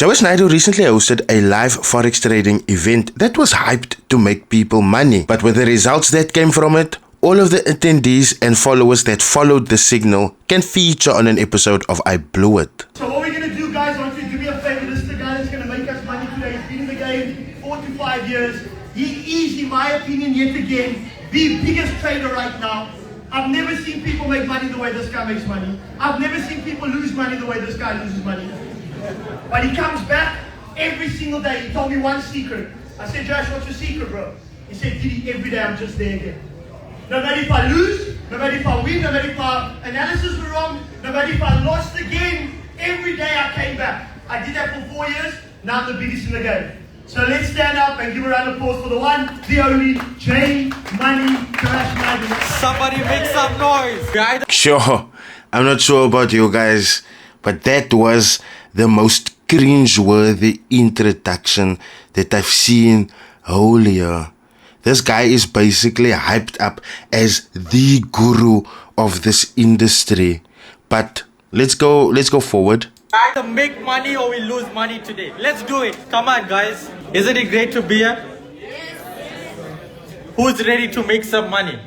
Joash Naidoo recently hosted a live forex trading event that was hyped to make people money. But with the results that came from it, all of the attendees and followers that followed the signal can feature on an episode of I Blew It. So what we're going to do, guys, I want you to do me a favor. This is the guy that's going to make us money today. He's been in the game 4 to 5 years. He is, in my opinion, yet again, the biggest trader right now. I've never seen people make money the way this guy makes money. I've never seen people lose money the way this guy loses money. But he comes back every single day. He told me one secret. I said, Josh, what's your secret, bro? He said, Diddy, every day I'm just there again. No matter if I lose, no matter if I win, no matter if my analysis was wrong, no matter if I lost again, every day I came back. I did that for 4 years. Now I'm the biggest in the game. So let's stand up and give a round of applause for the one, the only, J Money Joash Naidoo. Somebody make some noise. Sure, I'm not sure about you guys, but that was the most cringe-worthy introduction that I've seen whole year. This guy is basically hyped up as the guru of this industry. But let's go forward. Either make money or we lose money today. Let's do it. Come on, guys. Isn't it great to be here? Who's ready to make some money?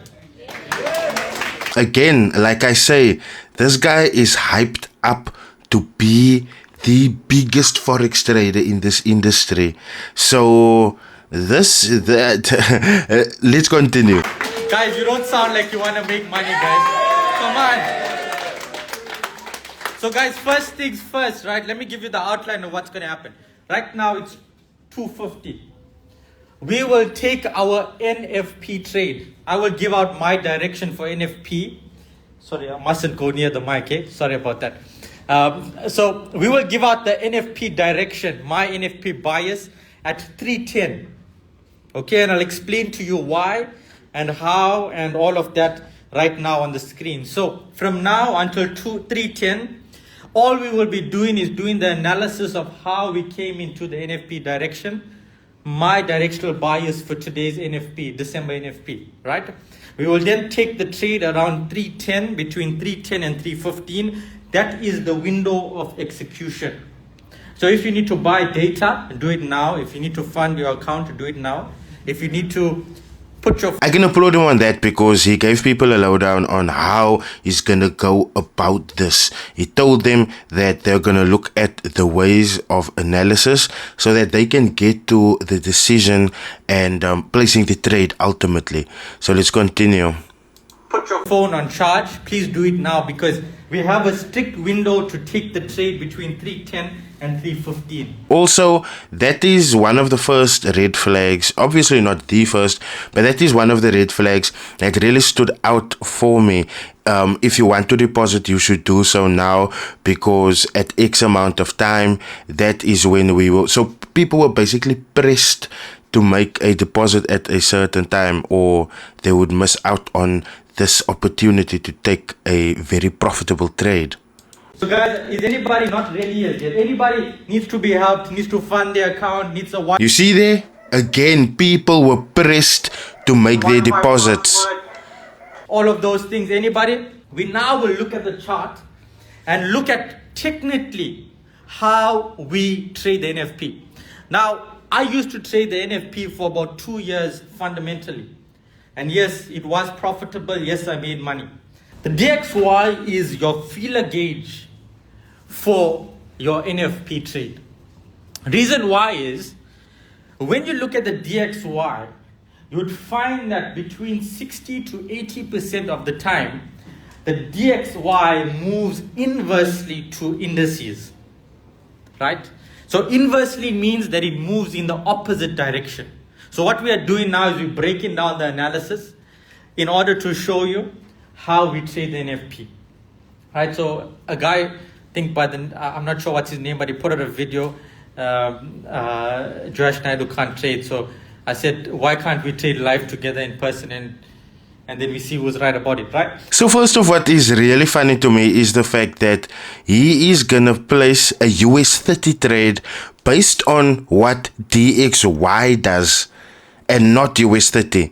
Again, like I say, this guy is hyped up to be the biggest forex trader in this industry. So let's continue. Guys, you don't sound like you want to make money, guys. Come on. So guys, first things first, right? Let me give you the outline of what's going to happen. Right now it's 2:50. We will take our NFP trade. I will give out my direction for NFP. Sorry, I mustn't go near the mic, eh? Sorry about that. So we will give out the NFP direction, my NFP bias at 310. Okay, and I'll explain to you why and how and all of that right now on the screen. So from now until 310, all we will be doing is doing the analysis of how we came into the NFP direction, my directional bias for today's NFP, December NFP, right? We will then take the trade around 310, between 310 and 315. That is the window of execution. So if you need to buy data, do it now. If you need to fund your account, do it now. If you need to put your... I can applaud him on that because he gave people a lowdown on how he's going to go about this. He told them that they're going to look at the ways of analysis so that they can get to the decision and placing the trade ultimately. So let's continue. Put your phone on charge. Please do it now because we have a strict window to take the trade between 310 and 315. Also, that is one of the first red flags. Obviously not the first, but that is one of the red flags that really stood out for me. If you want to deposit, you should do so now because at X amount of time, that is when we will. So people were basically pressed to make a deposit at a certain time or they would miss out on this opportunity to take a very profitable trade. So guys, is anybody not ready yet? Anybody needs to be helped, needs to fund their account, needs a... You see there? Again, people were pressed to make their deposits. All of those things. Anybody? We now will look at the chart and look at technically how we trade the NFP. Now, I used to trade the NFP for about 2 years fundamentally. And yes, it was profitable. Yes, I made money. The DXY is your feeler gauge for your NFP trade. Reason why is when you look at the DXY, you would find that between 60 to 80% of the time, the DXY moves inversely to indices, right? So inversely means that it moves in the opposite direction. So what we are doing now is we're breaking down the analysis in order to show you how we trade the NFP. Right, so a guy, I think by the, I'm not sure what's his name, but he put out a video, Joash Naidoo can't trade. So I said, why can't we trade live together in person and then we see who's right about it, right? So first of what is really funny to me is the fact that he is gonna place a US 30 trade based on what DXY does and not US 30.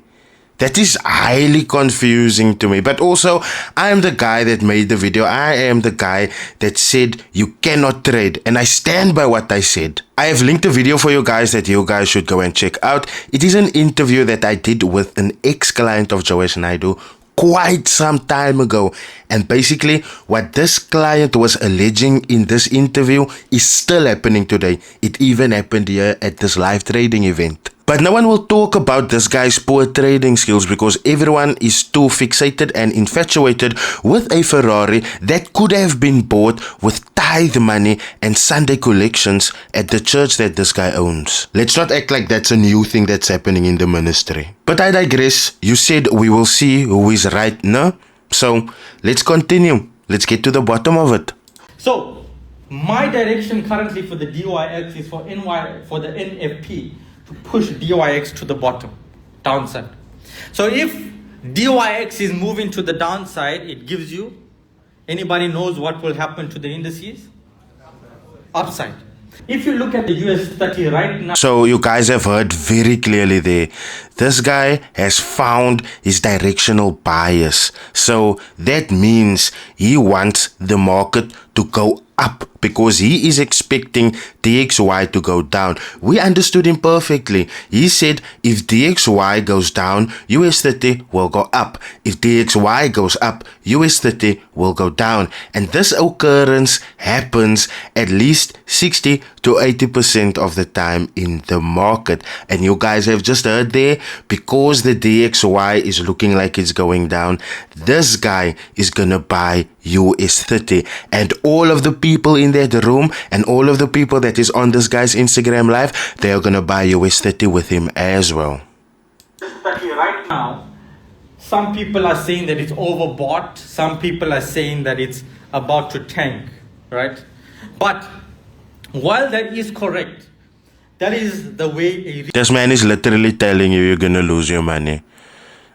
That is highly confusing to me. But also, I am the guy that made the video. I am the guy that said you cannot trade. And I stand by what I said. I have linked a video for you guys that you guys should go and check out. It is an interview that I did with an ex-client of Joash Naidoo quite some time ago. And basically, what this client was alleging in this interview is still happening today. It even happened here at this live trading event. But no one will talk about this guy's poor trading skills because everyone is too fixated and infatuated with a Ferrari that could have been bought with tithe money and Sunday collections at the church that this guy owns. Let's not act like that's a new thing that's happening in the ministry. But I digress. You said we will see who is right, no? So let's continue. Let's get to the bottom of it. So my direction currently for the DYX is for the NFP to push DYX to the bottom, downside. So if DYX is moving to the downside, it gives you, anybody knows what will happen to the indices? Upside. If you look at the US 30 right now. So you guys have heard very clearly there. This guy has found his directional bias. So that means he wants the market to go up because he is expecting DXY to go down. We understood him perfectly. He said if DXY goes down, US 30 will go up. If DXY goes up, US 30 will go down. And this occurrence happens at least 60 to 80% of the time in the market. And you guys have just heard there, because the DXY is looking like it's going down, this guy is gonna buy US 30. And all of the people in that room and all of the people that is on this guy's Instagram live, they are gonna buy US 30 with him as well. Right now, some people are saying that it's overbought. Some people are saying that it's about to tank, right? But while that is correct, that is the way this man is literally telling you you're gonna lose your money.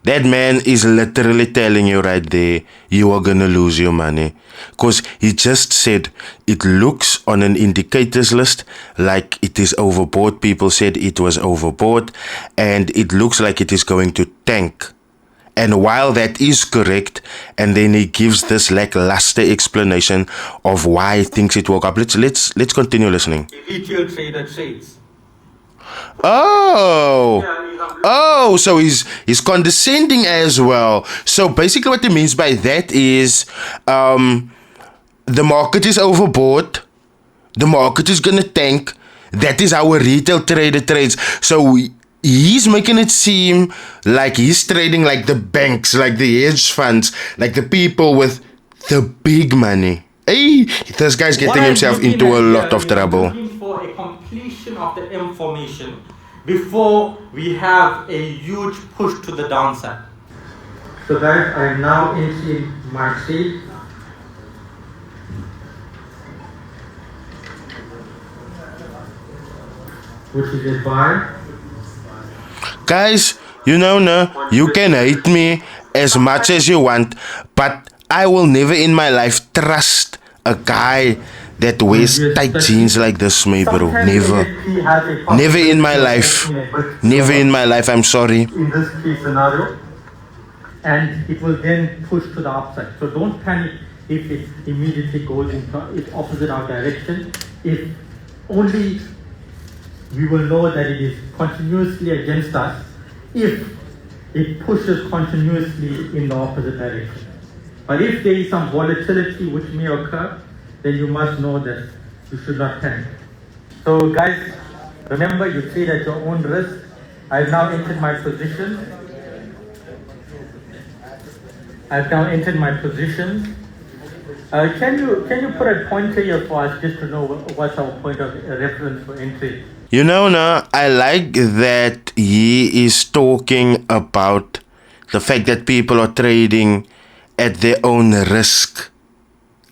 That man is literally telling you right there, you are gonna lose your money. Because he just said it looks on an indicators list like it is overbought. People said it was overbought and it looks like it is going to tank. And while that is correct, and then he gives this lackluster explanation of why he thinks it woke up. Let's continue listening. retail trader trades. Oh, so he's condescending as well. So basically what he means by that is the market is overbought, the market is gonna tank. That is how a retail trader trades. So he's making it seem like he's trading like the banks, like the hedge funds, like the people with the big money. Hey, this guy's getting himself into a lot of trouble. Looking for a completion of the information before we have a huge push to the downside. So guys, I now entering my trade. Which is a buy. Guys, you know, no, you can hate me as much as you want, but I will never in my life trust a guy that wears tight jeans like this, my bro. Never. Never in my life. Never in my life, I'm sorry. In this case scenario, and it will then push to the upside. So don't panic if it immediately goes in its opposite direction. If only we will know that it is continuously against us if it pushes continuously in the opposite direction. But if there is some volatility which may occur, then you must know that you should not panic. So guys, remember you trade at your own risk. I've now entered my position. Can you put a pointer here for us just to know what's our point of reference for entry? You know, no, I like that he is talking about the fact that people are trading at their own risk.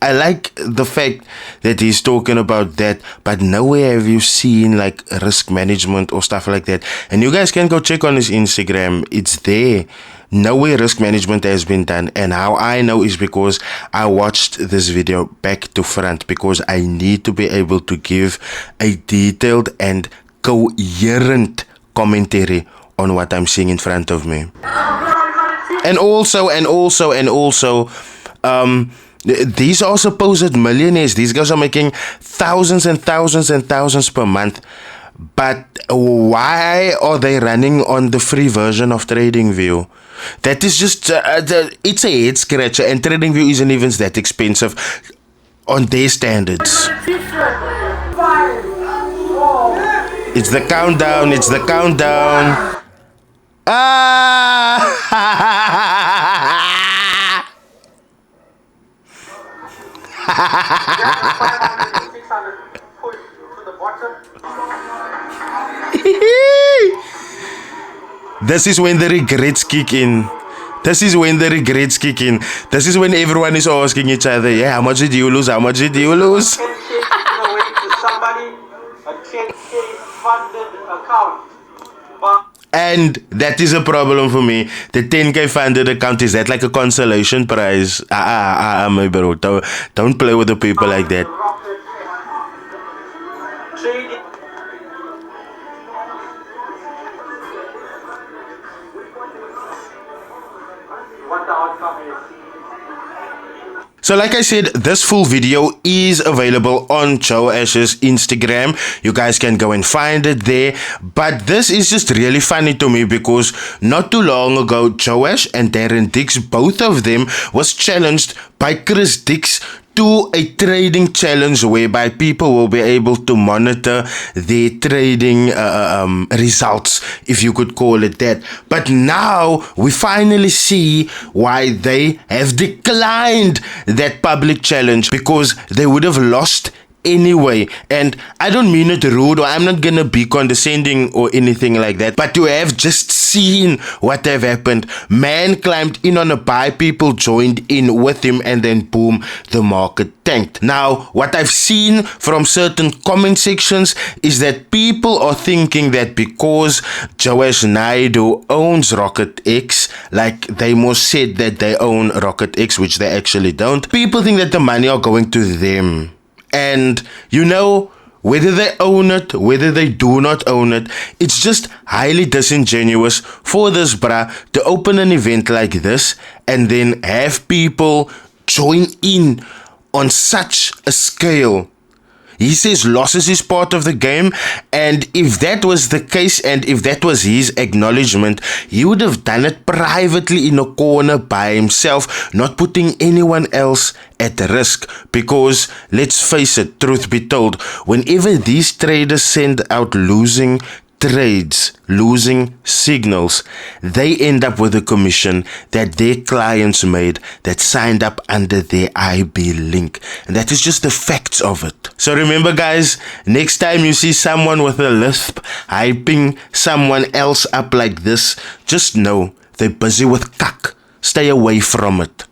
I like the fact that he's talking about that, but nowhere have you seen like risk management or stuff like that. And you guys can go check on his Instagram. It's there. Nowhere risk management has been done. And how I know is because I watched this video back to front, because I need to be able to give a detailed and coherent commentary on what I'm seeing in front of me. And also, these are supposed millionaires. These guys are making thousands and thousands and thousands per month. But why are they running on the free version of TradingView? That is just, it's a head scratcher, and TradingView isn't even that expensive on their standards. It's the countdown, it's the countdown. Ah! This is when the regrets kick in. This is when the regrets kick in. This is when everyone is asking each other, yeah, how much did you lose? How much did you lose? And that is a problem for me. The 10k funded account, is that like a consolation prize? My bro, don't play with the people like that. What the outcome is. So like I said, this full video is available on Joash's Instagram. You guys can go and find it there. But this is just really funny to me because not too long ago, Joash and Darren Dix, both of them, was challenged by Chris Dix to a trading challenge whereby people will be able to monitor their trading results, if you could call it that. But now we finally see why they have declined that public challenge, because they would have lost anyway. And I don't mean it rude, or I'm not gonna be condescending or anything like that, but to have just seen what have happened, man climbed in on a buy, people joined in with him, and then boom, the market tanked. Now what I've seen from certain comment sections is that people are thinking that because Joash Naidoo owns Rocket X, like they most said that they own Rocket X, which they actually don't, people think that the money are going to them. And you know, whether they own it, whether they do not own it, it's just highly disingenuous for this bruh to open an event like this and then have people join in on such a scale. He says losses is part of the game, and if that was the case, and if that was his acknowledgement, he would have done it privately in a corner by himself, not putting anyone else at risk. Because let's face it, truth be told, whenever these traders send out losing trades, losing signals, they end up with a commission that their clients made that signed up under their IB link. And that is just the facts of it. So remember guys, next time you see someone with a lisp hyping someone else up like this, just know they're busy with cuck. Stay away from it.